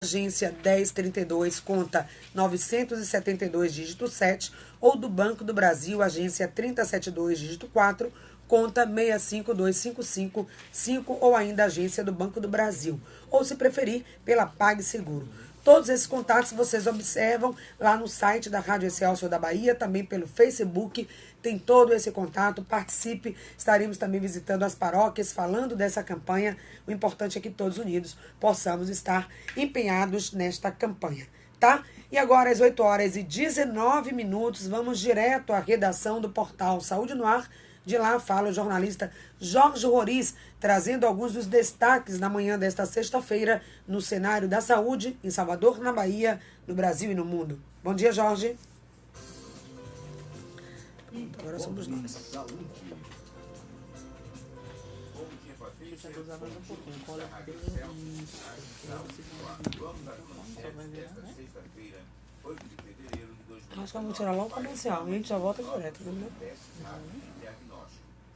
agência 1032, conta 972, dígito 7, ou do Banco do Brasil, agência 3072, dígito 4, conta 65255, ou ainda agência do Banco do Brasil, ou se preferir, pela PagSeguro. Todos esses contatos vocês observam lá no site da Rádio Excelsior da Bahia, também pelo Facebook, tem todo esse contato, participe, estaremos também visitando as paróquias, falando dessa campanha. O importante é que todos unidos possamos estar empenhados nesta campanha, tá? E agora, às 8h19, vamos direto à redação do portal Saúde no Ar. De lá fala o jornalista Jorge Roriz, trazendo alguns dos destaques na manhã desta sexta-feira no cenário da saúde em Salvador, na Bahia, no Brasil e no mundo. Bom dia, Jorge. Agora somos nós. Acho que vamos tirar logo o comercial e a gente já volta direto, né?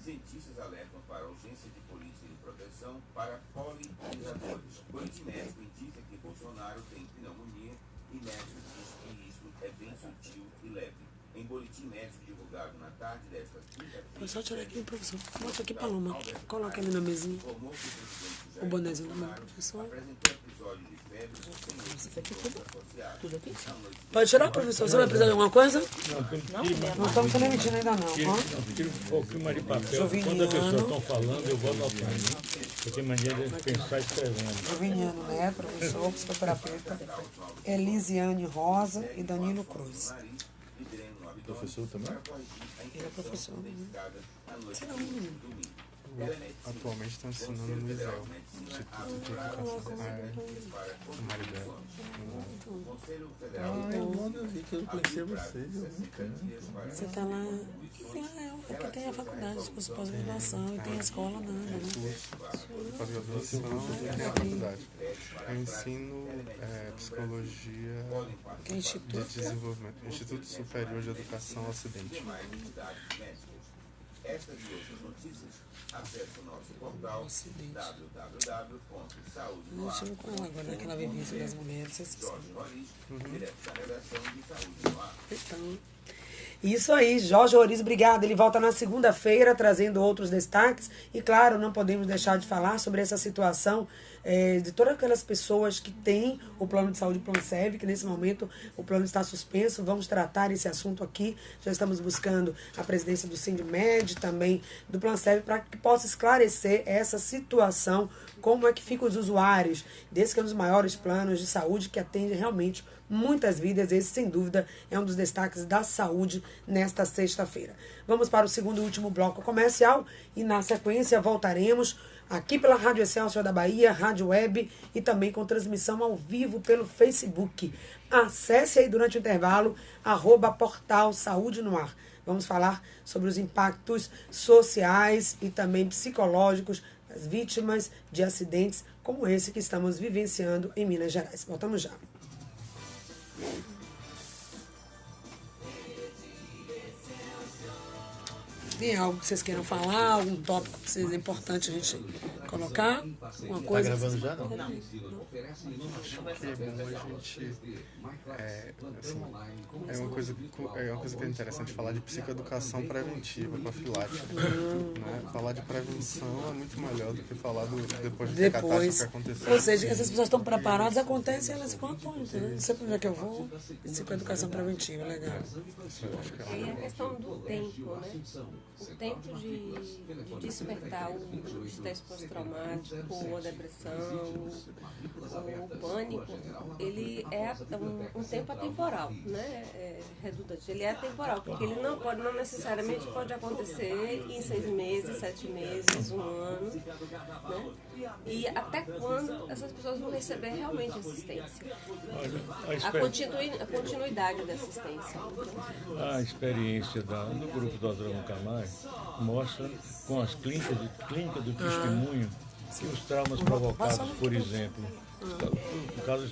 Cientistas alertam para a urgência de polícia de proteção para polinizadores. Boletim médico indica que Bolsonaro tem pneumonia e médico diz que isso é bem sutil e leve. Em boletim médico divulgado na tarde desta quinta-feira... Professor, tira aqui, professor. Mostra aqui, Paloma. Coloca ele na mesinha. O bonézinho do meu professor. Apresentou episódio de febre Isso aqui tudo aqui? Pode tirar, professor? Você vai precisar de alguma coisa? Não estamos transmitindo ainda não. Tira um pouquinho mais de papel. Quando a pessoa está falando, eu vou anotando. Eu tenho mania de pensar escrevendo. Joviniano Neto, professor, psicoterapeuta. Elisiane Rosa e Danilo Cruz. Professor também? Ele é professor. Será Atualmente está ensinando no ISEL, Instituto de Educação. O marido dela. Eu vi que eu conhecia vocês, eu nunca. Você está lá. É porque tem a faculdade de curso de pós-graduação e tem a escola nada, né? Pós-graduação tem a faculdade. Eu ensino psicologia Que é instituto? de desenvolvimento. Instituto Superior de Educação Ocidente. Estas e outras notícias, acesse o nosso portal www.saudenoar.com. Deixa eu com ela agora, naquela vivência das mulheres. Jorge Roriz, direto da redação de Saúde no Ar. Então, isso aí, Jorge Roriz, obrigado. Ele volta na segunda-feira trazendo outros destaques. E, claro, não podemos deixar de falar sobre essa situação de todas aquelas pessoas que têm o plano de saúde Planserv, que nesse momento o plano está suspenso. Vamos tratar esse assunto aqui. Já estamos buscando a presidência do Sindmed, também do Planserv, para que possa esclarecer essa situação, como é que ficam os usuários desse que é um dos maiores planos de saúde que atende realmente muitas vidas. Esse, sem dúvida, é um dos destaques da saúde nesta sexta-feira. Vamos para o segundo e último bloco comercial e, na sequência, voltaremos aqui pela Rádio Excelsior da Bahia, Rádio Web e também com transmissão ao vivo pelo Facebook. Acesse aí durante o intervalo, @portal Saúde no Ar. Vamos falar sobre os impactos sociais e também psicológicos das vítimas de acidentes como esse que estamos vivenciando em Minas Gerais. Voltamos já. Tem algo que vocês queiram falar? Algum tópico que seja importante a gente colocar? Uma coisa? Tá gravando já, não? Acho que é bom a gente... é uma coisa que é interessante falar de psicoeducação preventiva, profilática. Né? Falar de prevenção é muito melhor do que falar depois de catástrofe que aconteceu. Ou seja, essas pessoas estão preparadas, acontece e elas ficam atentas. Não sei para onde é que eu vou. Psicoeducação preventiva, legal. E a questão do tempo, né? O tempo de despertar o estresse pós-traumático, ou a depressão, o pânico, ele é um tempo atemporal, né? Redundante. Ele é atemporal, porque ele não necessariamente pode acontecer em 6 meses, 7 meses, 1 ano, né? E até quando essas pessoas vão receber realmente assistência? A continuidade da assistência. A experiência do grupo do Adriano Camargo mostra com as clínicas do testemunho que os traumas provocados, por exemplo, no caso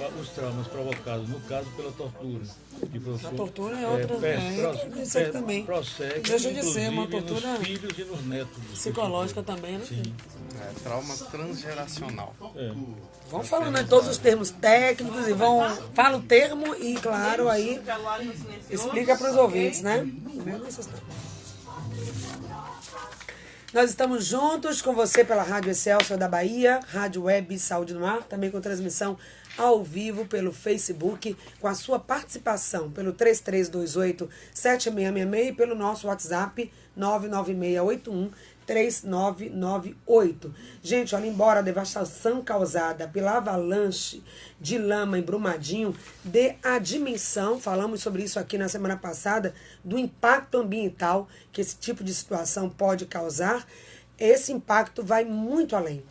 os traumas provocados, no caso, pela tortura. A tortura é outra, também. Prossegue, deixa de ser uma tortura nos filhos e nos netos. Psicológica também, né? Sim. Trauma transgeracional. Vão falando em todos os termos técnicos e fala o termo e, claro, aí explica para os ouvintes, né? Nós estamos juntos com você pela Rádio Excelsior da Bahia, Rádio Web Saúde no Ar, também com transmissão ao vivo pelo Facebook, com a sua participação pelo 3328-7666 e pelo nosso WhatsApp 99681-3998. Gente, olha, embora a devastação causada pela avalanche de lama em Brumadinho dê a dimensão, falamos sobre isso aqui na semana passada, do impacto ambiental que esse tipo de situação pode causar, esse impacto vai muito além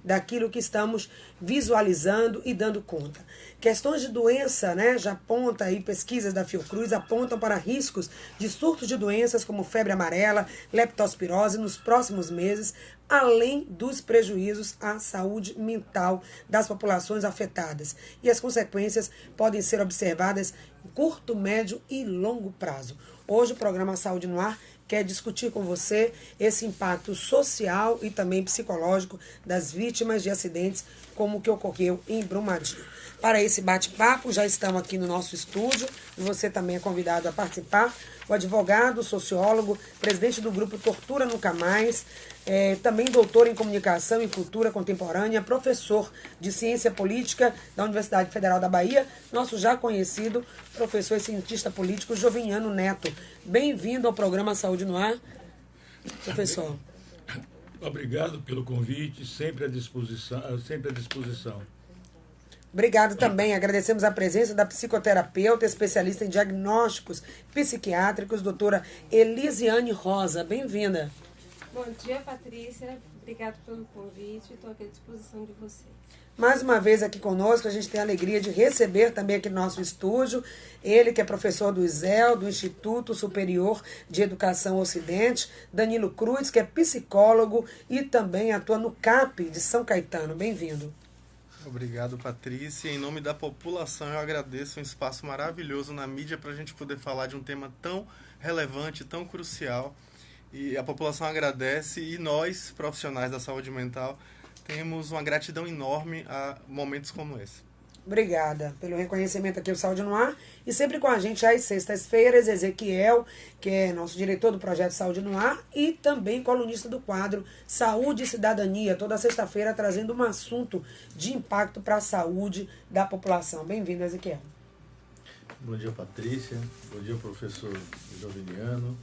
daquilo que estamos visualizando e dando conta. Questões de doença, né, já aponta aí, pesquisas da Fiocruz apontam para riscos de surtos de doenças como febre amarela, leptospirose nos próximos meses, além dos prejuízos à saúde mental das populações afetadas. E as consequências podem ser observadas em curto, médio e longo prazo. Hoje o programa Saúde no Ar quer discutir com você esse impacto social e também psicológico das vítimas de acidentes como o que ocorreu em Brumadinho. Para esse bate-papo, já estamos aqui no nosso estúdio e você também é convidado a participar. O advogado, sociólogo, presidente do grupo Tortura Nunca Mais, também doutor em Comunicação e Cultura Contemporânea, professor de Ciência Política da Universidade Federal da Bahia, nosso já conhecido professor e cientista político Joviniano Neto. Bem-vindo ao programa Saúde no Ar, professor. Obrigado pelo convite, sempre à disposição. Obrigado também. Agradecemos a presença da psicoterapeuta, especialista em diagnósticos psiquiátricos, doutora Elisiane Rosa. Bem-vinda. Bom dia, Patrícia. Obrigado pelo convite. Estou aqui à disposição de vocês. Mais uma vez aqui conosco, a gente tem a alegria de receber também aqui no nosso estúdio, ele que é professor do ISEL, do Instituto Superior de Educação Ocidente, Danilo Cruz, que é psicólogo e também atua no CAP de São Caetano. Bem-vindo. Obrigado, Patrícia. Em nome da população, eu agradeço um espaço maravilhoso na mídia para a gente poder falar de um tema tão relevante, tão crucial. E a população agradece e nós, profissionais da saúde mental, temos uma gratidão enorme a momentos como esse. Obrigada pelo reconhecimento aqui ao Saúde no Ar. E sempre com a gente às sextas-feiras, Ezequiel, que é nosso diretor do projeto Saúde no Ar e também colunista do quadro Saúde e Cidadania, toda sexta-feira trazendo um assunto de impacto para a saúde da população. Bem-vindo, Ezequiel. Bom dia, Patrícia. Bom dia, professor Joviniano.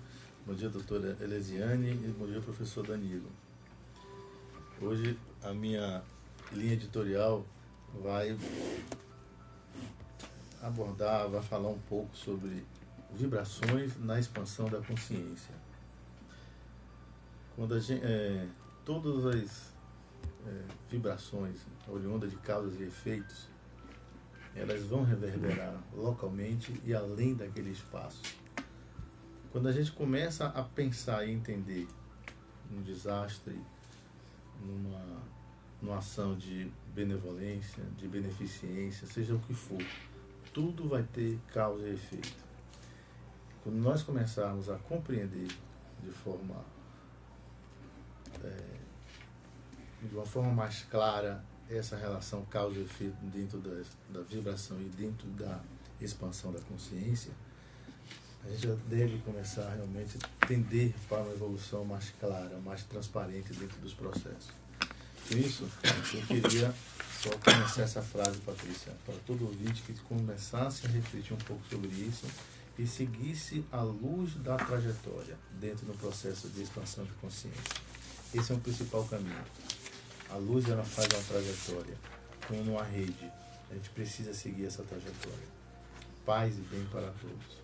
Bom dia, doutora Elisiane. E bom dia, professor Danilo. Hoje a minha linha editorial vai falar um pouco sobre vibrações na expansão da consciência. Quando todas as vibrações oriundas de causas e efeitos, elas vão reverberar localmente e além daquele espaço. Quando a gente começa a pensar e entender num desastre, numa ação de benevolência, de beneficência, seja o que for, tudo vai ter causa e efeito. Quando nós começarmos a compreender de uma forma mais clara essa relação causa e efeito dentro da vibração e dentro da expansão da consciência, a gente já deve começar realmente a tender para uma evolução mais clara, mais transparente dentro dos processos. Por isso, eu queria só começar essa frase, Patrícia, para todo ouvinte que começasse a refletir um pouco sobre isso e seguisse a luz da trajetória dentro do processo de expansão de consciência. Esse é o principal caminho. A luz, ela faz uma trajetória, como numa rede. A gente precisa seguir essa trajetória. Paz e bem para todos.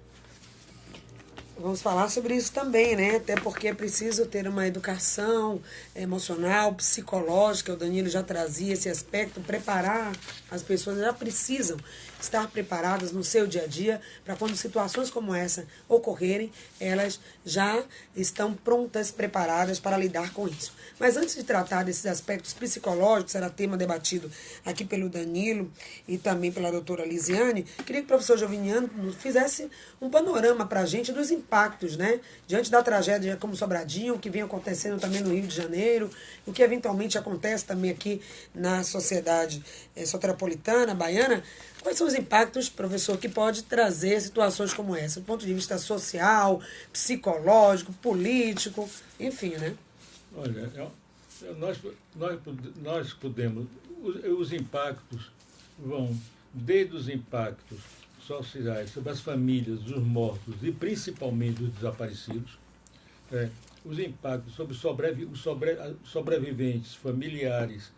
Vamos falar sobre isso também, né? Até porque é preciso ter uma educação emocional, psicológica. O Danilo já trazia esse aspecto, preparar as pessoas, já precisam estar preparadas no seu dia a dia para quando situações como essa ocorrerem, elas já estão prontas, preparadas para lidar com isso. Mas antes de tratar desses aspectos psicológicos, era tema debatido aqui pelo Danilo e também pela doutora Lisiane, queria que o professor Joviniano fizesse um panorama para a gente dos impactos, né? Diante da tragédia como Sobradinho, o que vem acontecendo também no Rio de Janeiro, o que eventualmente acontece também aqui na sociedade soteropolitana, baiana. Quais são os impactos, professor, que pode trazer situações como essa, do ponto de vista social, psicológico, político, enfim, né? Olha, nós podemos... Os impactos vão desde os impactos sociais sobre as famílias dos mortos e principalmente dos desaparecidos, os impactos sobre sobreviventes, familiares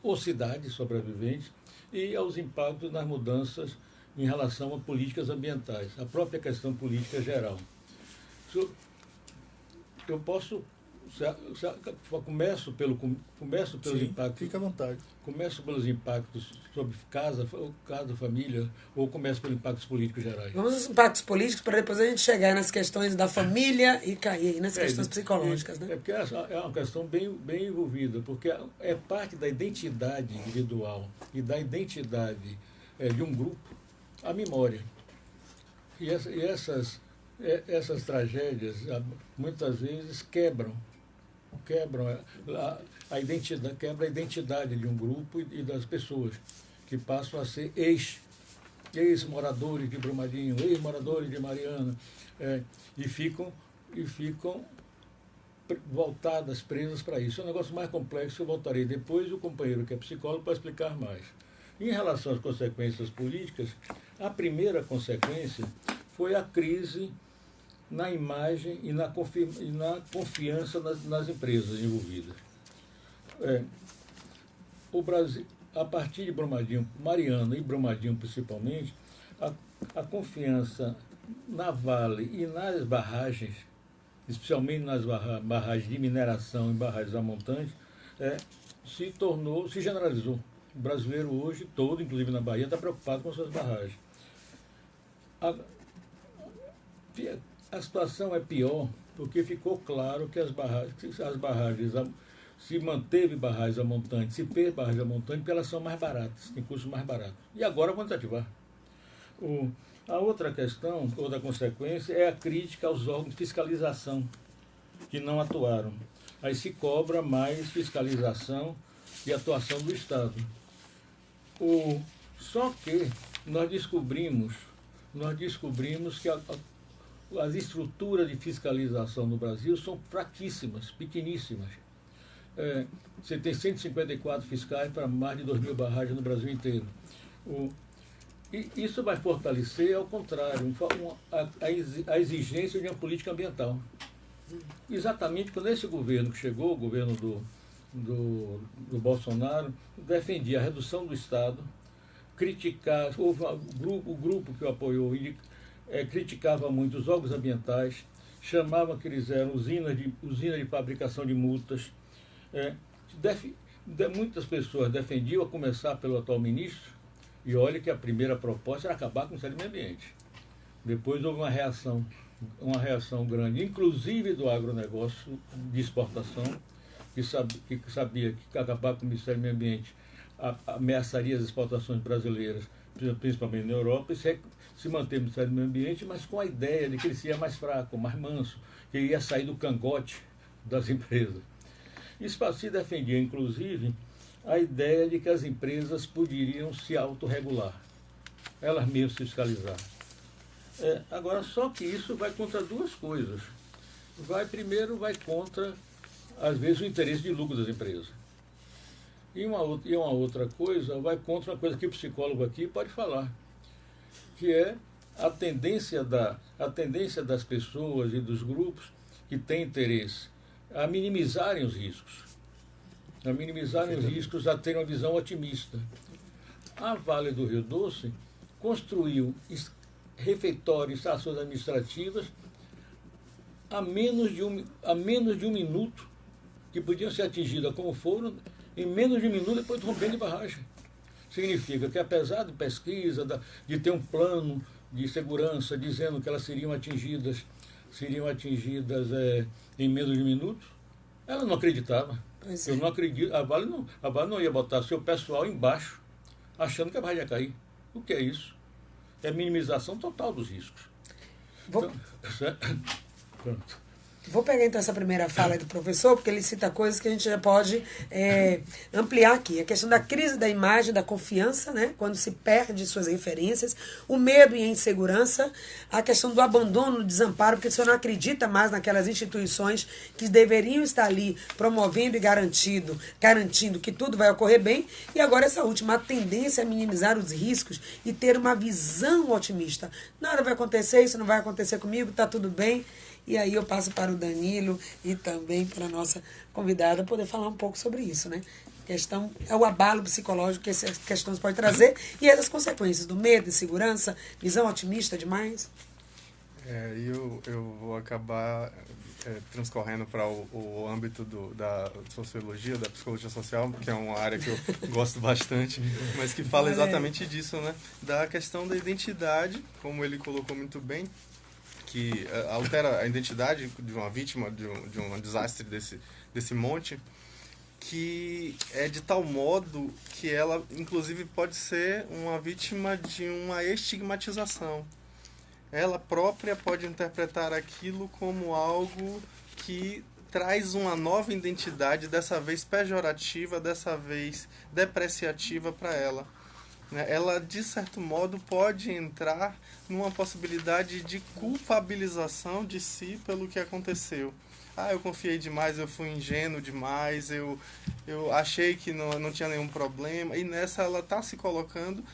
ou cidades sobreviventes, e aos impactos nas mudanças em relação a políticas ambientais, a própria questão política geral. Eu posso... Começo pelos impactos. Fica à vontade. Começo pelos impactos sobre casa, família, ou começo pelos impactos políticos gerais? Vamos aos impactos políticos para depois a gente chegar nas questões da família e cair nas questões psicológicas, né? Porque é uma questão bem envolvida, porque é parte da identidade individual e da identidade de um grupo a memória. E essas tragédias muitas vezes quebram a identidade de um grupo e das pessoas, que passam a ser ex-moradores de Brumadinho, ex-moradores de Mariana, e ficam voltadas, presas para isso. É um negócio mais complexo, eu voltarei depois, o companheiro que é psicólogo para explicar mais. Em relação às consequências políticas, a primeira consequência foi a crise na imagem e na confiança nas empresas envolvidas. O Brasil, a partir de Brumadinho, Mariana e Brumadinho principalmente, a confiança na Vale e nas barragens, especialmente nas barragens de mineração e barragens a montante, se generalizou. O brasileiro hoje todo, inclusive na Bahia, está preocupado com suas barragens. A situação é pior porque ficou claro que as barragens, se manteve barragens a montante, se fez barragens a montante, porque elas são mais baratas, têm custos mais baratos. E agora vamos ativar. A outra questão, outra consequência, é a crítica aos órgãos de fiscalização que não atuaram. Aí se cobra mais fiscalização e atuação do Estado. Só que nós descobrimos que as estruturas de fiscalização no Brasil são fraquíssimas, pequeníssimas. Você tem 154 fiscais para mais de 2.000 barragens no Brasil inteiro. E isso vai fortalecer, ao contrário, a exigência de uma política ambiental. Exatamente quando esse governo que chegou, o governo do Bolsonaro, defendia a redução do Estado, o grupo que o apoiou criticava muito os órgãos ambientais, chamava que eles eram usina de fabricação de multas. Muitas pessoas defendiam, a começar pelo atual ministro, e olha que a primeira proposta era acabar com o Ministério do Meio Ambiente. Depois houve uma reação grande, inclusive do agronegócio de exportação, que sabia que acabar com o Ministério do Meio Ambiente ameaçaria as exportações brasileiras, principalmente na Europa, e se manter no Ministério do Meio Ambiente, mas com a ideia de que ele seria mais fraco, mais manso, que ele ia sair do cangote das empresas. Isso se defendia, inclusive, a ideia de que as empresas poderiam se autorregular, elas mesmas se fiscalizar. Agora, só que isso vai contra duas coisas. Primeiro, vai contra, às vezes, o interesse de lucro das empresas. E uma outra coisa, vai contra uma coisa que o psicólogo aqui pode falar, que é a tendência das pessoas e dos grupos que têm interesse a minimizarem os riscos. A terem uma visão otimista. A Vale do Rio Doce construiu refeitórios, estações administrativas a menos de um minuto, que podiam ser atingidas como foram, em menos de um minuto depois do rompimento de barragem. Significa que, apesar de pesquisa, de ter um plano de segurança dizendo que elas seriam atingidas em menos de um minuto, ela não acreditava. Eu não acredito. A Vale não ia botar seu pessoal embaixo, achando que a barragem ia cair. O que é isso? É minimização total dos riscos. Então, pronto. Vou pegar então essa primeira fala do professor, porque ele cita coisas que a gente já pode ampliar aqui. A questão da crise da imagem, da confiança, né, quando se perde suas referências, o medo e a insegurança, a questão do abandono, do desamparo, porque você não acredita mais naquelas instituições que deveriam estar ali promovendo e garantindo que tudo vai ocorrer bem. E agora essa última, a tendência a minimizar os riscos e ter uma visão otimista. Nada vai acontecer, isso não vai acontecer comigo, está tudo bem. E aí eu passo para o Danilo e também para a nossa convidada poder falar um pouco sobre isso, né? A questão é o abalo psicológico que essas questões podem trazer e essas consequências do medo, insegurança, visão otimista demais. Eu vou acabar transcorrendo para o âmbito da sociologia, da psicologia social, que é uma área que eu gosto bastante, mas que fala exatamente disso, né? Da questão da identidade, como ele colocou muito bem, que altera a identidade de uma vítima de um desastre desse monte, que é de tal modo que ela, inclusive, pode ser uma vítima de uma estigmatização. Ela própria pode interpretar aquilo como algo que traz uma nova identidade, dessa vez pejorativa, dessa vez depreciativa para ela. Ela, de certo modo, pode entrar numa possibilidade de culpabilização de si pelo que aconteceu. Eu confiei demais, eu fui ingênuo demais, eu achei que não tinha nenhum problema. E nessa ela está se colocando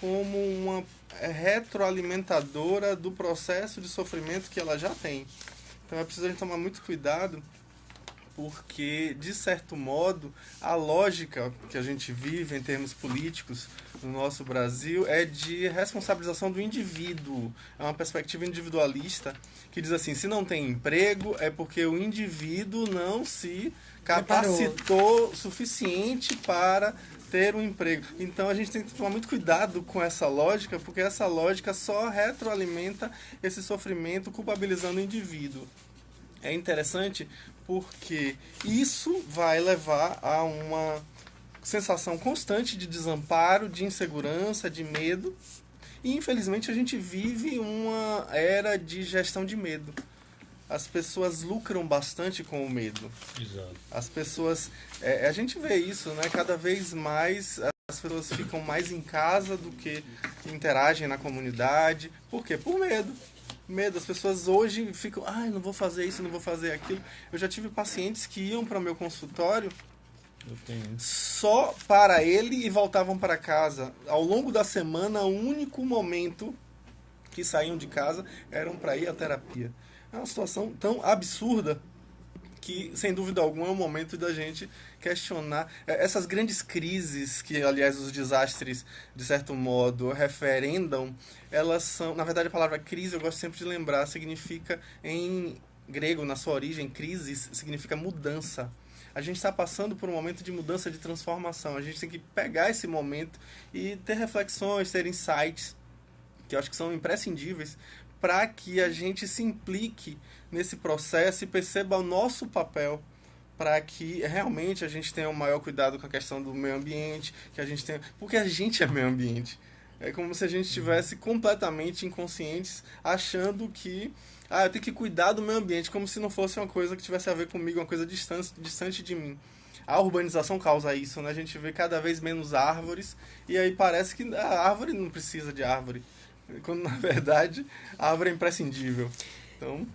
como uma retroalimentadora do processo de sofrimento que ela já tem. Então é preciso a gente tomar muito cuidado, porque, de certo modo, a lógica que a gente vive em termos políticos no nosso Brasil é de responsabilização do indivíduo. É uma perspectiva individualista que diz assim, se não tem emprego é porque o indivíduo não se capacitou suficiente para ter um emprego. Então a gente tem que tomar muito cuidado com essa lógica, porque essa lógica só retroalimenta esse sofrimento, culpabilizando o indivíduo. É interessante porque isso vai levar a uma sensação constante de desamparo, de insegurança, de medo. E, infelizmente, a gente vive uma era de gestão de medo. As pessoas lucram bastante com o medo. Exato. As pessoas... a gente vê isso, né? Cada vez mais as pessoas ficam mais em casa do que interagem na comunidade. Por quê? Por medo. As pessoas hoje ficam, não vou fazer isso, não vou fazer aquilo. Eu já tive pacientes que iam para o meu consultório só para ele e voltavam para casa. Ao longo da semana, o único momento que saíam de casa eram para ir à terapia. É uma situação tão absurda que, sem dúvida alguma, é o momento da gente questionar essas grandes crises que, aliás, os desastres, de certo modo, referendam. Elas são, na verdade, a palavra crise, eu gosto sempre de lembrar, significa, em grego, na sua origem, crisis, significa mudança. A gente está passando por um momento de mudança, de transformação. A gente tem que pegar esse momento e ter reflexões, ter insights, que eu acho que são imprescindíveis, para que a gente se implique nesse processo e perceba o nosso papel, para que realmente a gente tenha o maior cuidado com a questão do meio ambiente, que a gente tenha, porque a gente é meio ambiente. É como se a gente estivesse completamente inconscientes, achando que eu tenho que cuidar do meio ambiente, como se não fosse uma coisa que tivesse a ver comigo, uma coisa distante de mim. A urbanização causa isso, né? A gente vê cada vez menos árvores, e aí parece que a árvore não precisa de árvore, quando na verdade a árvore é imprescindível. Então...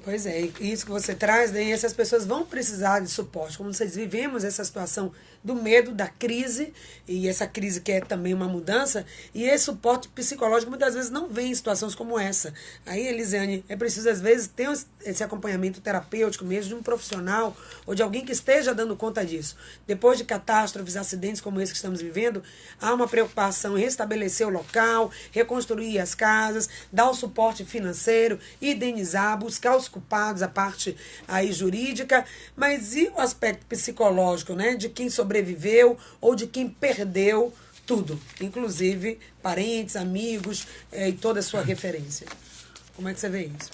Pois é, isso que você traz, daí essas pessoas vão precisar de suporte. Como vocês vivemos essa situação do medo, da crise, e essa crise que é também uma mudança, e esse suporte psicológico muitas vezes não vem em situações como essa. Aí, Elisiane, é preciso às vezes ter esse acompanhamento terapêutico mesmo de um profissional ou de alguém que esteja dando conta disso. Depois de catástrofes, acidentes como esse que estamos vivendo, há uma preocupação em restabelecer o local, reconstruir as casas, dar o suporte financeiro, indenizar, buscar os culpados, a parte aí jurídica, mas e o aspecto psicológico, né? De quem sobreviveu ou de quem perdeu tudo, inclusive parentes, amigos e toda a sua referência. Como é que você vê isso?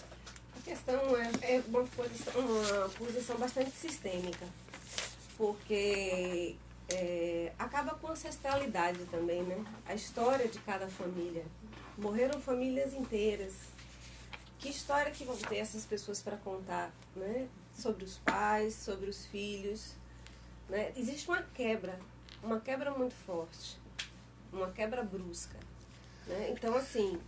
A questão é uma posição bastante sistêmica, porque acaba com a ancestralidade também, né? A história de cada família. Morreram famílias inteiras. Que história que vão ter essas pessoas para contar, né? Sobre os pais, sobre os filhos, né? Existe uma quebra muito forte, uma quebra brusca, né? Então, assim,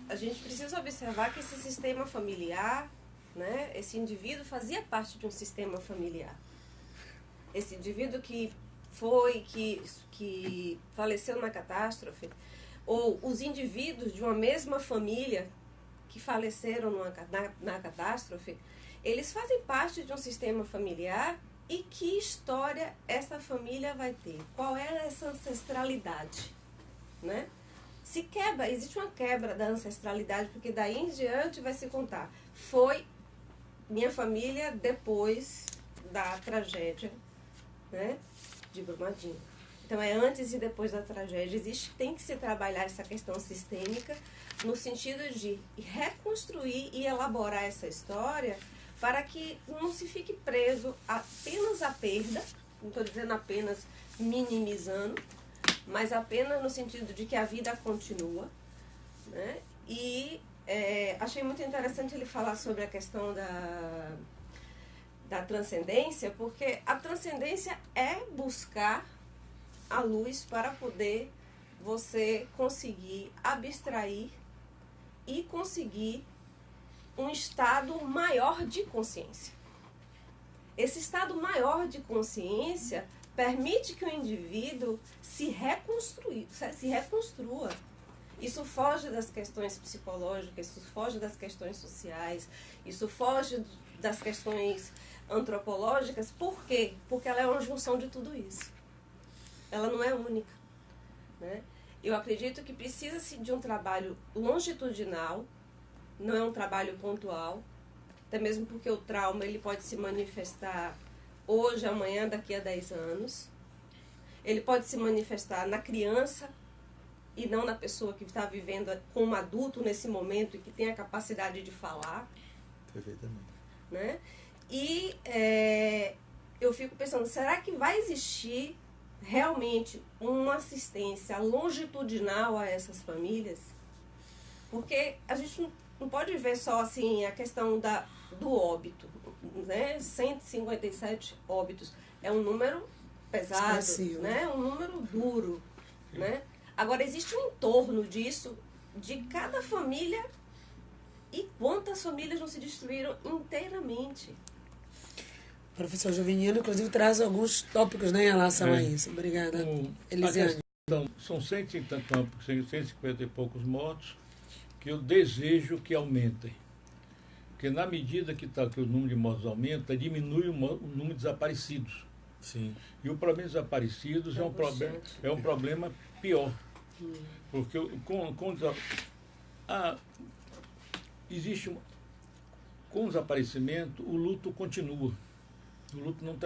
a gente precisa observar que esse sistema familiar, né? Esse indivíduo fazia parte de um sistema familiar. Esse indivíduo que faleceu na catástrofe, ou os indivíduos de uma mesma família que faleceram na catástrofe, eles fazem parte de um sistema familiar. E que história essa família vai ter? Qual é essa ancestralidade, né? Existe uma quebra da ancestralidade, porque daí em diante vai se contar. Foi minha família depois da tragédia, né, de Brumadinho. Então é antes e depois da tragédia. Tem que se trabalhar essa questão sistêmica no sentido de reconstruir e elaborar essa história para que não se fique preso apenas à perda, não estou dizendo apenas minimizando, mas apenas no sentido de que a vida continua, né? E achei muito interessante ele falar sobre a questão da transcendência, porque a transcendência é buscar a luz para poder você conseguir abstrair e conseguir um estado maior de consciência. Esse estado maior de consciência permite que o indivíduo se reconstrua. Isso foge das questões psicológicas, isso foge das questões sociais, isso foge das questões antropológicas. Por quê? Porque ela é uma junção de tudo isso. Ela não é única, né? Eu acredito que precisa-se de um trabalho longitudinal, não é um trabalho pontual, até mesmo porque o trauma ele pode se manifestar hoje, amanhã, daqui a 10 anos. Ele pode se manifestar na criança e não na pessoa que está vivendo como adulto nesse momento e que tem a capacidade de falar. Perfeitamente. Né? E eu fico pensando, será que vai existir realmente uma assistência longitudinal a essas famílias? Porque a gente não pode ver só assim a questão do óbito, né? 157 óbitos é um número pesado, né? Um número duro, né? Agora existe um entorno disso de cada família e quantas famílias não se destruíram inteiramente. O professor Juveniano, inclusive, traz alguns tópicos, né, em relação a isso. Obrigada, Elisiane. São 150 e poucos mortos, que eu desejo que aumentem. Porque na medida que o número de mortos aumenta, diminui o número de desaparecidos. Sim. E o problema de desaparecidos é um problema pior. Porque com o desaparecimento, o luto continua. O luto não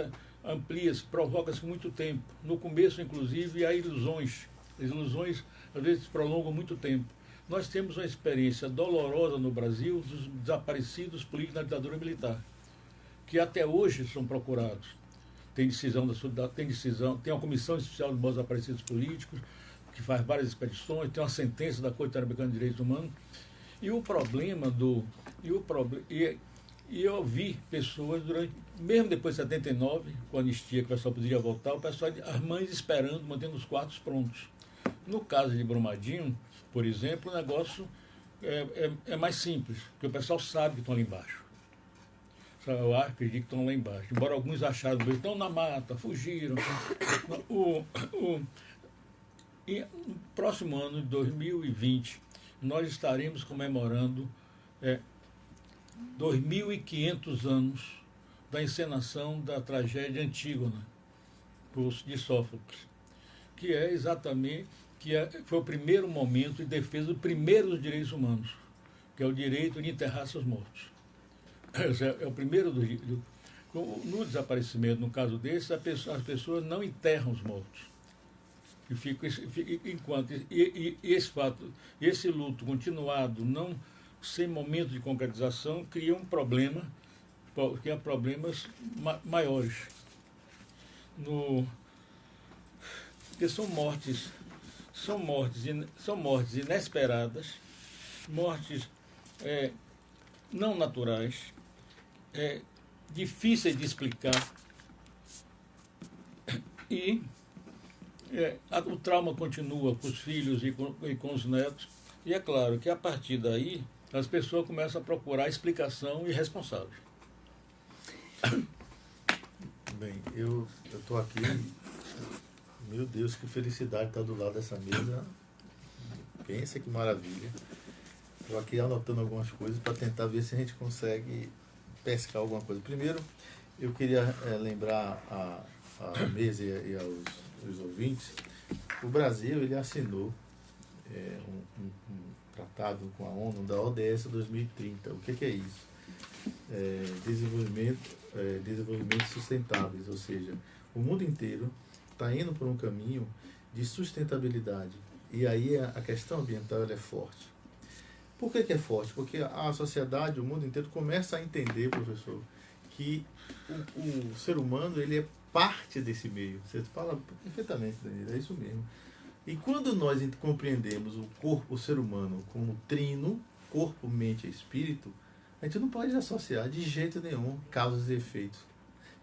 amplia-se, provoca-se muito tempo. No começo, inclusive, há ilusões. As ilusões, às vezes, prolongam muito tempo. Nós temos uma experiência dolorosa no Brasil dos desaparecidos políticos na ditadura militar, que até hoje são procurados. Tem uma comissão especial de desaparecidos políticos, que faz várias expedições, tem uma sentença da Corte Interamericana de Direitos Humanos. E o problema E eu vi pessoas mesmo depois de 79, com a anistia, que o pessoal poderia voltar, as mães esperando, mantendo os quartos prontos. No caso de Brumadinho, por exemplo, o negócio é mais simples, porque o pessoal sabe que estão ali embaixo. Eu acredito que estão lá embaixo. Embora alguns acharam que estão na mata, fugiram. E no próximo ano, de 2020, nós estaremos comemorando 2.500 anos da encenação da tragédia Antígona, de Sófocles, que é exatamente foi o primeiro momento de defesa dos primeiros direitos humanos, que é o direito de enterrar seus mortos. Esse é o primeiro no desaparecimento, no caso desse, as pessoas não enterram os mortos. E enquanto esse fato, esse luto continuado, sem momento de concretização, cria um problema, cria problemas maiores. Porque são mortes inesperadas, mortes não naturais, difíceis de explicar, e o trauma continua com os filhos e com os netos, e é claro que a partir daí as pessoas começam a procurar explicação e responsável. Bem, eu estou aqui, meu Deus, que felicidade estar do lado dessa mesa, pensa que maravilha. Estou aqui anotando algumas coisas para tentar ver se a gente consegue pescar alguma coisa. Primeiro, eu queria lembrar a mesa e aos ouvintes, o Brasil ele assinou um tratado com a ONU da ODS 2030. O que é isso? Desenvolvimento sustentáveis, ou seja, o mundo inteiro está indo por um caminho de sustentabilidade. E aí a questão ambiental ela é forte. Por que é forte? Porque a sociedade, o mundo inteiro começa a entender, professor, que o ser humano ele é parte desse meio. Você fala perfeitamente, Danilo, é isso mesmo. E quando nós compreendemos o ser humano como trino, corpo, mente e espírito, a gente não pode associar de jeito nenhum causas e efeitos.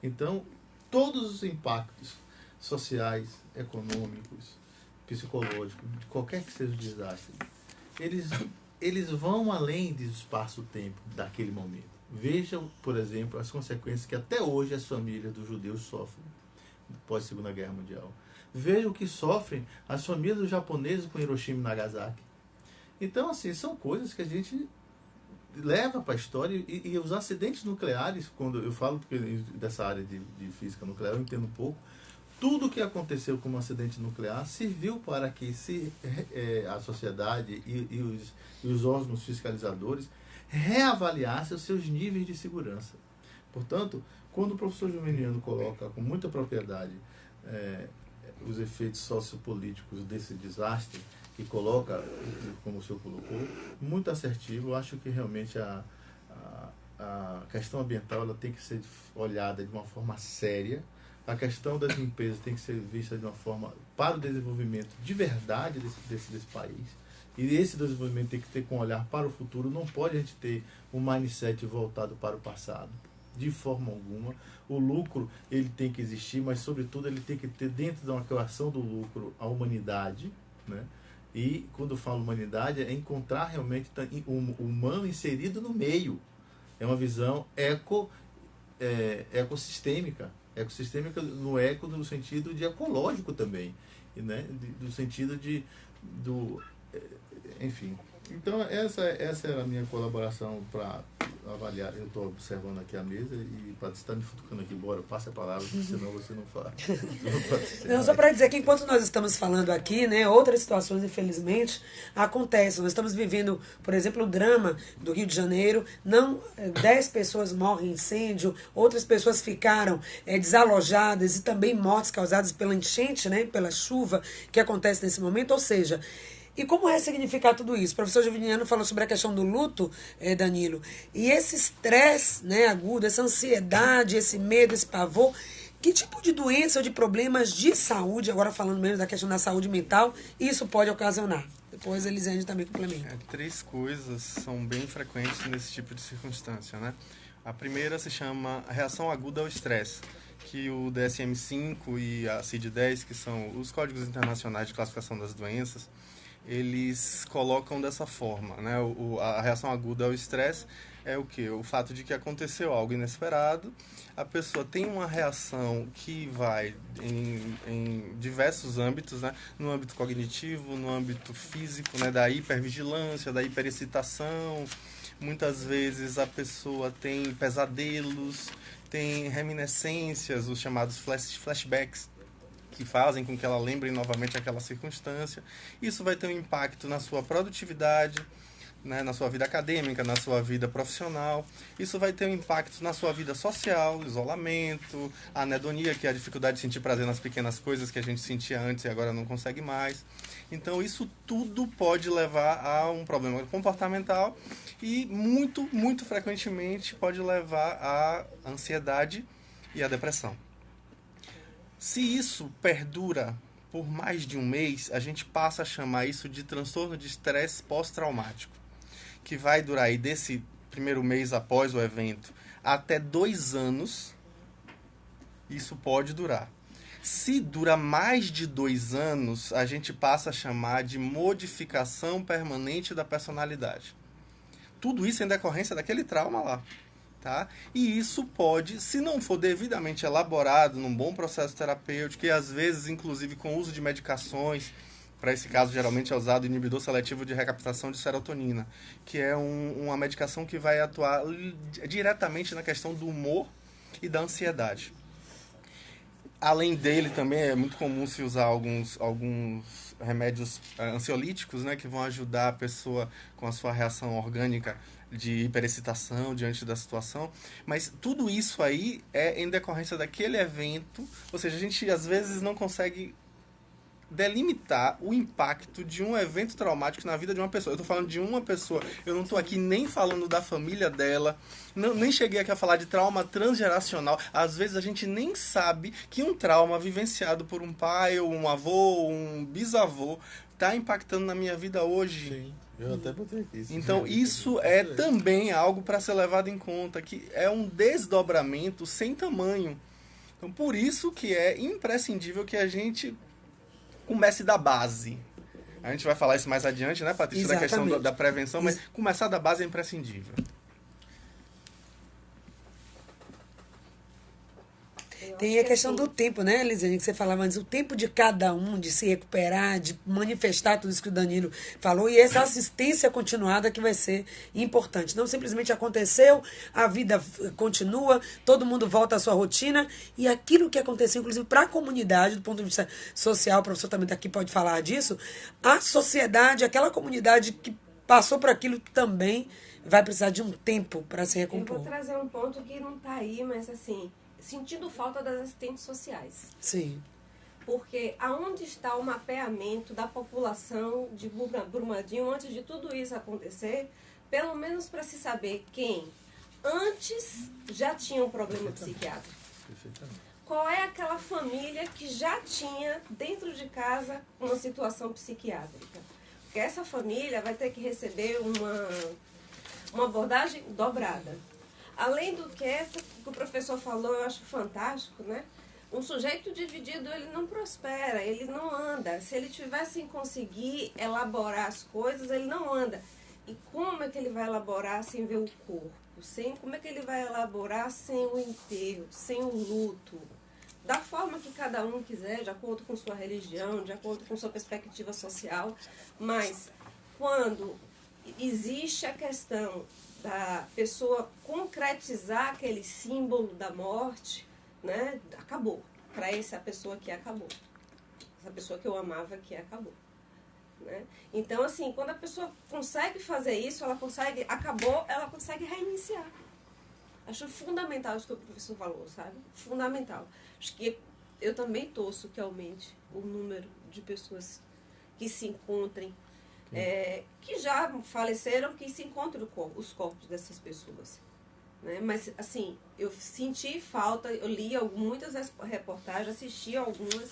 Então, todos os impactos sociais, econômicos, psicológicos, de qualquer que seja o desastre, eles vão além do espaço-tempo daquele momento. Vejam, por exemplo, as consequências que até hoje as famílias dos judeus sofrem pós-Segunda Guerra Mundial. Vejam o que sofrem as famílias dos japoneses com Hiroshima e Nagasaki. Então, assim, são coisas que a gente leva para a história, e os acidentes nucleares, quando eu falo dessa área de física nuclear, eu entendo um pouco, tudo o que aconteceu com um acidente nuclear serviu para que a sociedade e os órgãos fiscalizadores reavaliassem os seus níveis de segurança. Portanto, quando o professor Juveniano coloca com muita propriedade os efeitos sociopolíticos desse desastre, que coloca, como o senhor colocou, muito assertivo, eu acho que realmente a questão ambiental ela tem que ser olhada de uma forma séria. A questão das empresas tem que ser vista de uma forma para o desenvolvimento de verdade desse país. E esse desenvolvimento tem que ter com um olhar para o futuro. Não pode a gente ter um mindset voltado para o passado, de forma alguma. O lucro ele tem que existir, mas sobretudo ele tem que ter dentro da equação do lucro a humanidade, né? E quando eu falo humanidade é encontrar realmente o humano inserido no meio. É uma visão ecossistêmica no eco no sentido de ecológico também, né? Do sentido enfim. Então essa era a minha colaboração para avaliar. Eu estou observando aqui a mesa e Patrícia está me futucando aqui, bora, passe a palavra, senão você não fala. Não, só para dizer que enquanto nós estamos falando aqui, né, outras situações, infelizmente, acontecem. Nós estamos vivendo, por exemplo, o drama do Rio de Janeiro. 10 pessoas morrem em incêndio, outras pessoas ficaram desalojadas e também mortes causadas pela enchente, né, pela chuva que acontece nesse momento. Ou seja, e como ressignificar tudo isso? O professor Juveniano falou sobre a questão do luto, Danilo. E esse estresse, né, agudo, essa ansiedade, esse medo, esse pavor, que tipo de doença ou de problemas de saúde, agora falando mesmo da questão da saúde mental, isso pode ocasionar? Depois a Elisane também complementa. 3 coisas são bem frequentes nesse tipo de circunstância, né? A primeira se chama reação aguda ao estresse, que o DSM-5 e a CID-10, que são os códigos internacionais de classificação das doenças, eles colocam dessa forma, né? A reação aguda ao estresse é o quê? O fato de que aconteceu algo inesperado, a pessoa tem uma reação que vai em diversos âmbitos, né? No âmbito cognitivo, no âmbito físico, né? Da hipervigilância, da hiperexcitação. Muitas vezes a pessoa tem pesadelos, tem reminiscências, os chamados flashbacks, que fazem com que ela lembre novamente aquela circunstância. Isso vai ter um impacto na sua produtividade, né, na sua vida acadêmica, na sua vida profissional. Isso vai ter um impacto na sua vida social, isolamento, a anedonia, que é a dificuldade de sentir prazer nas pequenas coisas que a gente sentia antes e agora não consegue mais. Então, isso tudo pode levar a um problema comportamental e, muito, muito frequentemente, pode levar à ansiedade e à depressão. Se isso perdura por mais de um mês, a gente passa a chamar isso de transtorno de estresse pós-traumático, que vai durar aí desse primeiro mês após o evento até 2 anos. Isso pode durar. Se dura mais de 2 anos, a gente passa a chamar de modificação permanente da personalidade. Tudo isso em decorrência daquele trauma lá. Tá? E isso pode, se não for devidamente elaborado num bom processo terapêutico, e às vezes, inclusive, com o uso de medicações, para esse caso, geralmente é usado o inibidor seletivo de recaptação de serotonina, que é uma medicação que vai atuar diretamente na questão do humor e da ansiedade. Além dele, também é muito comum se usar alguns remédios ansiolíticos, né, que vão ajudar a pessoa com a sua reação orgânica de hiperexcitação diante da situação. Mas tudo isso aí é em decorrência daquele evento, ou seja, a gente às vezes não consegue delimitar o impacto de um evento traumático na vida de uma pessoa. Eu estou falando de uma pessoa, eu não estou aqui nem falando da família dela, nem cheguei aqui a falar de trauma transgeracional. Às vezes a gente nem sabe que um trauma vivenciado por um pai, ou um avô, ou um bisavô, está impactando na minha vida hoje. Sim, eu até botei aqui. Então isso é também algo para ser levado em conta, que é um desdobramento sem tamanho. Então por isso que é imprescindível que a gente comece da base. A gente vai falar isso mais adiante, né, Patrícia? Exatamente. Da questão da prevenção, mas começar da base é imprescindível. Tem a questão do tempo, né, Elisiane, que você falava antes, o tempo de cada um, de se recuperar, de manifestar tudo isso que o Danilo falou, e essa assistência continuada que vai ser importante. Não simplesmente aconteceu, a vida continua, todo mundo volta à sua rotina, e aquilo que aconteceu, inclusive, para a comunidade, do ponto de vista social, o professor também aqui pode falar disso, a sociedade, aquela comunidade que passou por aquilo também vai precisar de um tempo para se recompor. Eu vou trazer um ponto que não está aí, mas assim, sentindo falta das assistentes sociais. Sim. Porque aonde está o mapeamento da população de Brumadinho antes de tudo isso acontecer, pelo menos para se saber quem antes já tinha um problema psiquiátrico. Qual é aquela família que já tinha dentro de casa uma situação psiquiátrica? Porque essa família vai ter que receber uma abordagem dobrada. Além do que o professor falou, eu acho fantástico, né? Um sujeito dividido, ele não prospera, ele não anda. Se ele tivesse em conseguir elaborar as coisas, ele não anda. E como é que ele vai elaborar sem ver o corpo? Como é que ele vai elaborar sem o enterro, sem o luto? Da forma que cada um quiser, de acordo com sua religião, de acordo com sua perspectiva social. Mas quando existe a questão da pessoa concretizar aquele símbolo da morte, né? Acabou. Para essa pessoa que acabou. Essa pessoa que eu amava que acabou. Né? Então, assim, quando a pessoa consegue fazer isso, ela consegue reiniciar. Acho fundamental isso que o professor falou, sabe? Fundamental. Acho que eu também torço que aumente o número de pessoas que se encontrem, que já faleceram, que se encontrem os corpos dessas pessoas. Né? Mas, assim, eu senti falta, eu li muitas reportagens, assisti algumas,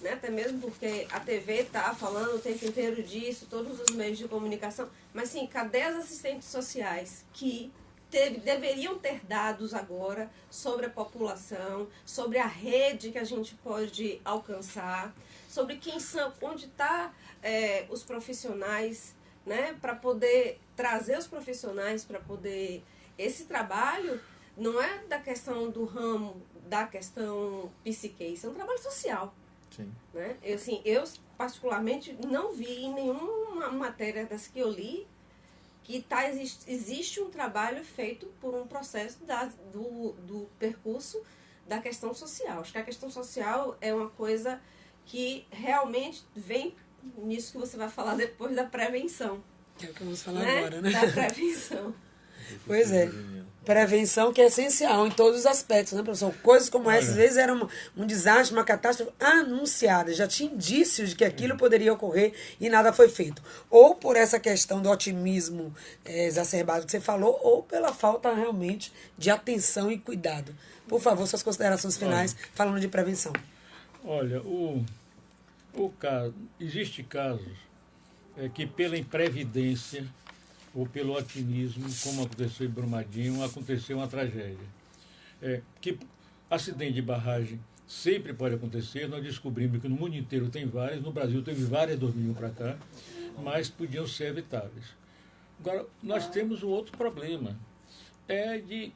né? Até mesmo porque a TV está falando o tempo inteiro disso, todos os meios de comunicação. Mas, sim, cadê as assistentes sociais que deveriam ter dados agora sobre a população, sobre a rede que a gente pode alcançar, sobre quem são, onde estão os profissionais, né, para poder trazer os profissionais para poder... Esse trabalho não é da questão do ramo, da questão psique, isso é um trabalho social. Sim. Né? Eu particularmente não vi em nenhuma matéria das que eu li que existe um trabalho feito por um processo do percurso da questão social. Acho que a questão social é uma coisa que realmente vem nisso que você vai falar depois da prevenção. Que é o que vamos falar né? agora, né? Da prevenção. Pois é. Prevenção que é essencial em todos os aspectos, né, professor? Coisas como essa, às vezes, era um desastre, uma catástrofe anunciada. Já tinha indícios de que aquilo poderia ocorrer e nada foi feito. Ou por essa questão do otimismo exacerbado que você falou, ou pela falta realmente de atenção e cuidado. Por favor, suas considerações finais falando de prevenção. Olha, existe casos que pela imprevidência ou pelo otimismo, como aconteceu em Brumadinho, aconteceu uma tragédia. Que acidente de barragem sempre pode acontecer, nós descobrimos que no mundo inteiro tem vários, no Brasil teve várias 2001 para cá, mas podiam ser evitáveis. Agora, nós temos um outro problema, de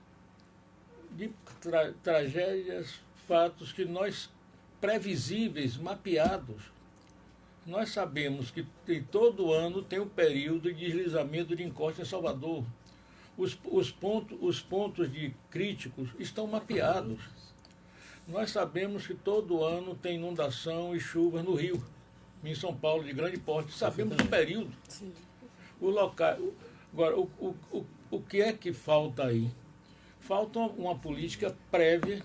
tragédias, fatos que nós, previsíveis, mapeados. Nós sabemos que todo ano tem um período de deslizamento de encosta em Salvador. Os pontos de críticos estão mapeados. Nós sabemos que todo ano tem inundação e chuvas no Rio, em São Paulo, de grande porte. Sabemos do período. O local. Agora, o que é que falta aí? Falta uma política prévia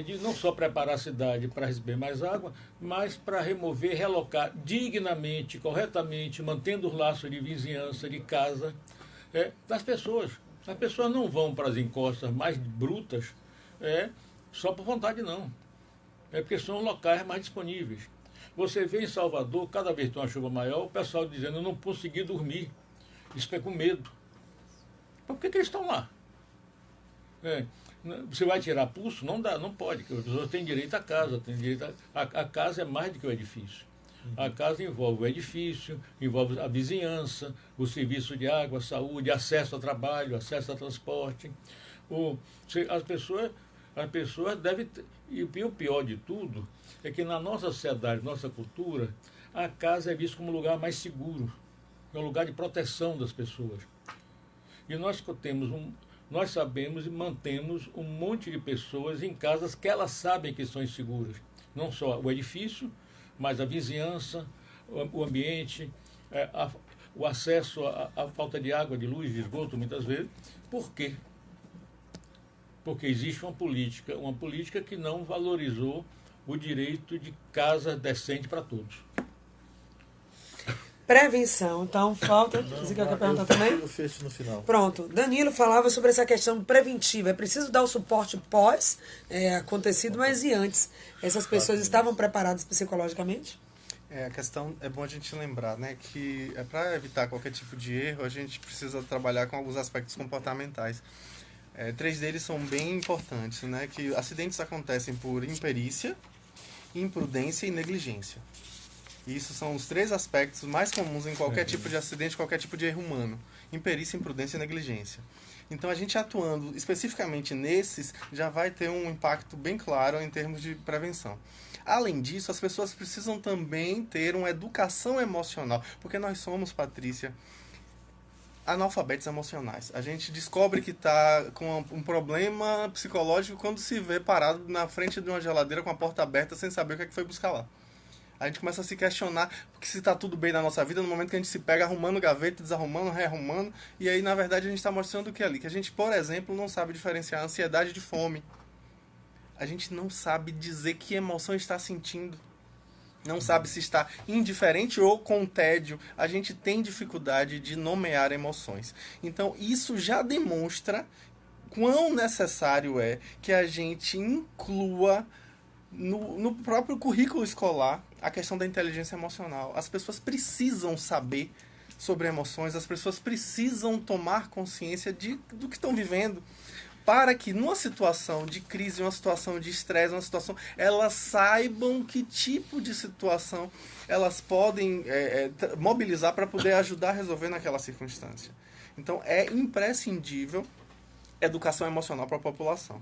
de não só preparar a cidade para receber mais água, mas para remover, relocar dignamente, corretamente, mantendo os laços de vizinhança, de casa, das pessoas. As pessoas não vão para as encostas mais brutas só por vontade, não. É porque são locais mais disponíveis. Você vê em Salvador, cada vez que tem uma chuva maior, o pessoal dizendo, eu não consegui dormir. Isso é com medo. Por que eles estão lá? Você vai tirar pulso? Não dá, não pode. As pessoas têm direito à casa. A casa é mais do que o edifício. A casa envolve o edifício, envolve a vizinhança, o serviço de água, saúde, acesso ao trabalho, acesso ao transporte. As pessoas devem ter, e o pior de tudo é que na nossa sociedade, nossa cultura, a casa é vista como um lugar mais seguro, é um lugar de proteção das pessoas. E nós sabemos e mantemos um monte de pessoas em casas que elas sabem que são inseguras. Não só o edifício, mas a vizinhança, o ambiente, o acesso à falta de água, de luz, de esgoto, muitas vezes. Por quê? Porque existe uma política que não valorizou o direito de casa decente para todos. Prevenção, então falta. Você quer perguntar também? Eu fecho no final. Pronto. Danilo falava sobre essa questão preventiva. É preciso dar o suporte pós acontecido, mas e antes? Essas pessoas estavam preparadas psicologicamente? A questão é bom a gente lembrar, né, que para evitar qualquer tipo de erro, a gente precisa trabalhar com alguns aspectos comportamentais. 3 deles são bem importantes, né, que acidentes acontecem por imperícia, imprudência e negligência. Isso são os 3 aspectos mais comuns em qualquer tipo de acidente, qualquer tipo de erro humano. Imperícia, imprudência e negligência. Então, a gente atuando especificamente nesses, já vai ter um impacto bem claro em termos de prevenção. Além disso, as pessoas precisam também ter uma educação emocional, porque nós somos, Patrícia, analfabetos emocionais. A gente descobre que está com um problema psicológico quando se vê parado na frente de uma geladeira com a porta aberta sem saber o que é que foi buscar lá. A gente começa a se questionar se está tudo bem na nossa vida no momento que a gente se pega arrumando gaveta, desarrumando, rearrumando, e aí, na verdade, a gente está mostrando o que ali? Que a gente, por exemplo, não sabe diferenciar ansiedade de fome. A gente não sabe dizer que emoção está sentindo. Não sabe se está indiferente ou com tédio. A gente tem dificuldade de nomear emoções. Então, isso já demonstra quão necessário é que a gente inclua no próprio currículo escolar a questão da inteligência emocional. As pessoas precisam saber sobre emoções, as pessoas precisam tomar consciência do que estão vivendo, para que numa situação de crise, uma situação de estresse, uma situação, elas saibam que tipo de situação elas podem mobilizar para poder ajudar a resolver naquela circunstância. Então, é imprescindível educação emocional para a população.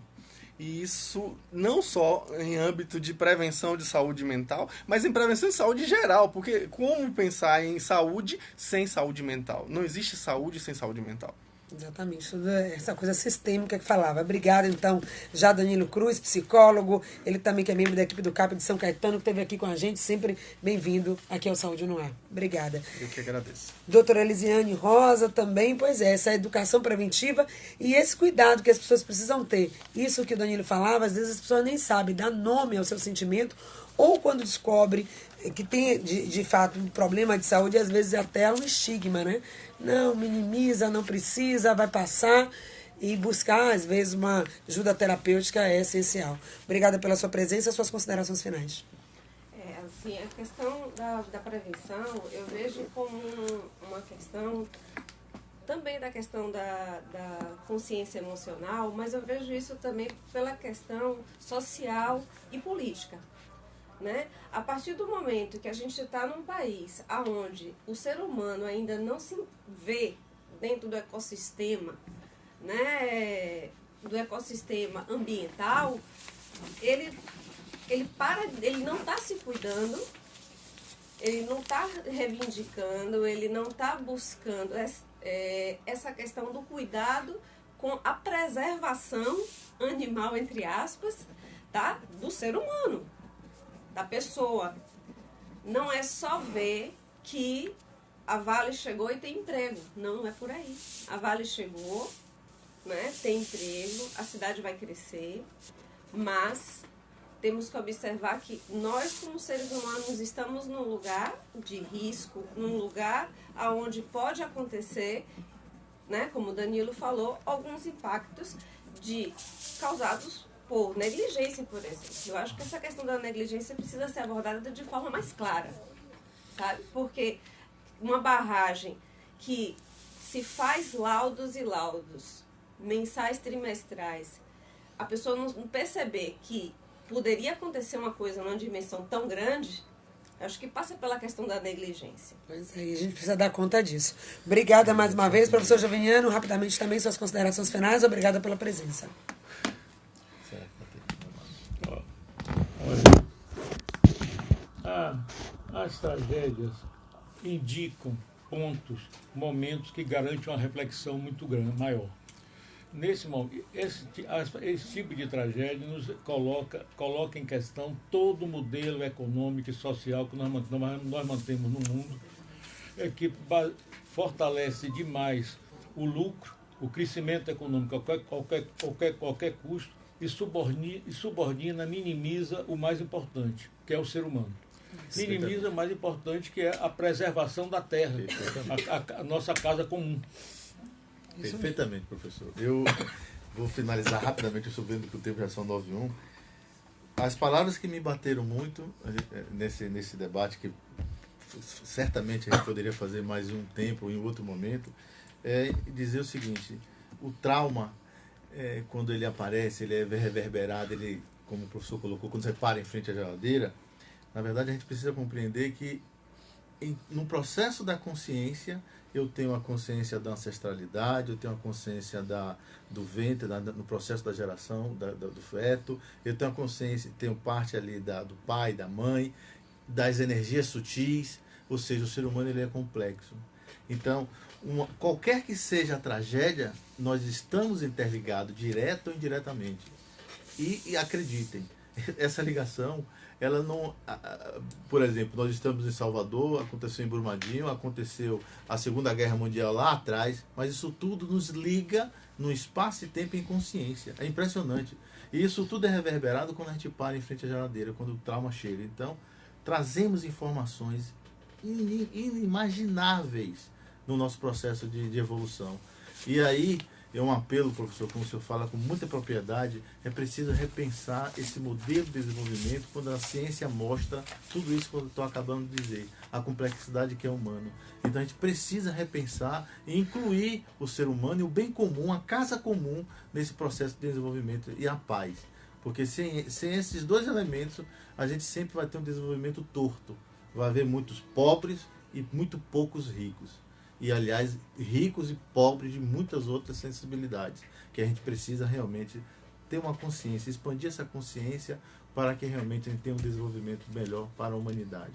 E isso não só em âmbito de prevenção de saúde mental, mas em prevenção de saúde geral, porque como pensar em saúde sem saúde mental? Não existe saúde sem saúde mental. Exatamente, toda essa coisa sistêmica que falava. Obrigada, então, já Danilo Cruz, psicólogo, ele também que é membro da equipe do CAP de São Caetano, que esteve aqui com a gente, sempre bem-vindo aqui ao Saúde no Ar. Obrigada. Eu que agradeço. Doutora Elisiane Rosa também, pois é, essa educação preventiva e esse cuidado que as pessoas precisam ter. Isso que o Danilo falava, às vezes as pessoas nem sabem dar nome ao seu sentimento, ou quando descobre que tem, de fato, um problema de saúde, às vezes até um estigma, né? Não, minimiza, não precisa, vai passar. E buscar, às vezes, uma ajuda terapêutica é essencial. Obrigada pela sua presença e suas considerações finais. Assim, a questão da prevenção, eu vejo como uma questão, também da questão da consciência emocional, mas eu vejo isso também pela questão social e política. Né? A partir do momento que a gente está num país onde o ser humano ainda não se vê dentro do ecossistema, né, do ecossistema ambiental, ele não está se cuidando, ele não está reivindicando, ele não está buscando essa questão do cuidado com a preservação animal, entre aspas, tá, do ser humano, da pessoa. Não é só ver que a Vale chegou e tem emprego. Não é por aí. A Vale chegou, né, tem emprego, a cidade vai crescer, mas temos que observar que nós, como seres humanos, estamos num lugar de risco, num lugar onde pode acontecer, né, como o Danilo falou, alguns impactos causados por negligência, por exemplo. Eu acho que essa questão da negligência precisa ser abordada de forma mais clara, sabe? Porque uma barragem que se faz laudos e laudos, mensais, trimestrais, a pessoa não perceber que poderia acontecer uma coisa numa dimensão tão grande, acho que passa pela questão da negligência. Pois é, a gente precisa dar conta disso. Obrigada mais uma vez, professor Joviniano. Rapidamente também suas considerações finais. Obrigada pela presença. Olha, as tragédias indicam pontos, momentos que garantem uma reflexão muito grande, maior. Nesse momento, esse tipo de tragédia nos coloca em questão todo o modelo econômico e social que nós mantemos no mundo, que fortalece demais o lucro, o crescimento econômico a qualquer custo e subordina, minimiza o mais importante, que é o ser humano. Minimiza o mais importante, que é a preservação da terra, a nossa casa comum. Perfeitamente, professor. Eu vou finalizar rapidamente, eu estou vendo que o tempo já são 9h01. As palavras que me bateram muito nesse debate, que certamente a gente poderia fazer mais um tempo, em outro momento, é dizer o seguinte: o trauma, quando ele aparece, ele é reverberado, ele, como o professor colocou, quando você para em frente à geladeira, na verdade a gente precisa compreender que no processo da consciência, eu tenho a consciência da ancestralidade, eu tenho a consciência do ventre, no processo da geração do feto, eu tenho a consciência, tenho parte ali do pai, da mãe, das energias sutis, ou seja, o ser humano ele é complexo. Então, qualquer que seja a tragédia, nós estamos interligados, direto ou indiretamente. E acreditem, essa ligação, ela não... Por exemplo, nós estamos em Salvador, aconteceu em Brumadinho, aconteceu a Segunda Guerra Mundial lá atrás, mas isso tudo nos liga no espaço e tempo em consciência. É impressionante. E isso tudo é reverberado quando a gente para em frente à geladeira, quando o trauma chega. Então, trazemos informações inimagináveis no nosso processo de evolução. E aí, é um apelo, professor, como o senhor fala com muita propriedade, é preciso repensar esse modelo de desenvolvimento quando a ciência mostra tudo isso que eu estou acabando de dizer, a complexidade que é humano. Então a gente precisa repensar e incluir o ser humano e o bem comum, a casa comum, nesse processo de desenvolvimento e a paz. Porque sem esses dois elementos, a gente sempre vai ter um desenvolvimento torto. Vai haver muitos pobres e muito poucos ricos. E, aliás, ricos e pobres de muitas outras sensibilidades, que a gente precisa realmente ter uma consciência, expandir essa consciência para que realmente a gente tenha um desenvolvimento melhor para a humanidade.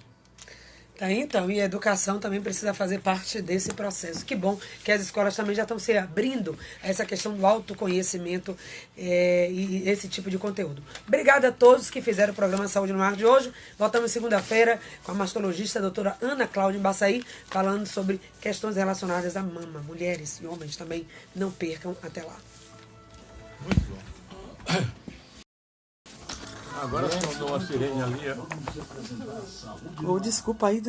Tá, então, e a educação também precisa fazer parte desse processo. Que bom que as escolas também já estão se abrindo a essa questão do autoconhecimento e esse tipo de conteúdo. Obrigada a todos que fizeram o programa Saúde no Ar de hoje. Voltamos segunda-feira com a mastologista a doutora Ana Cláudia Embaçaí, falando sobre questões relacionadas à mama. Mulheres e homens também não percam. Até lá. Muito bom. Agora sonou uma sirene ali. Desculpa aí.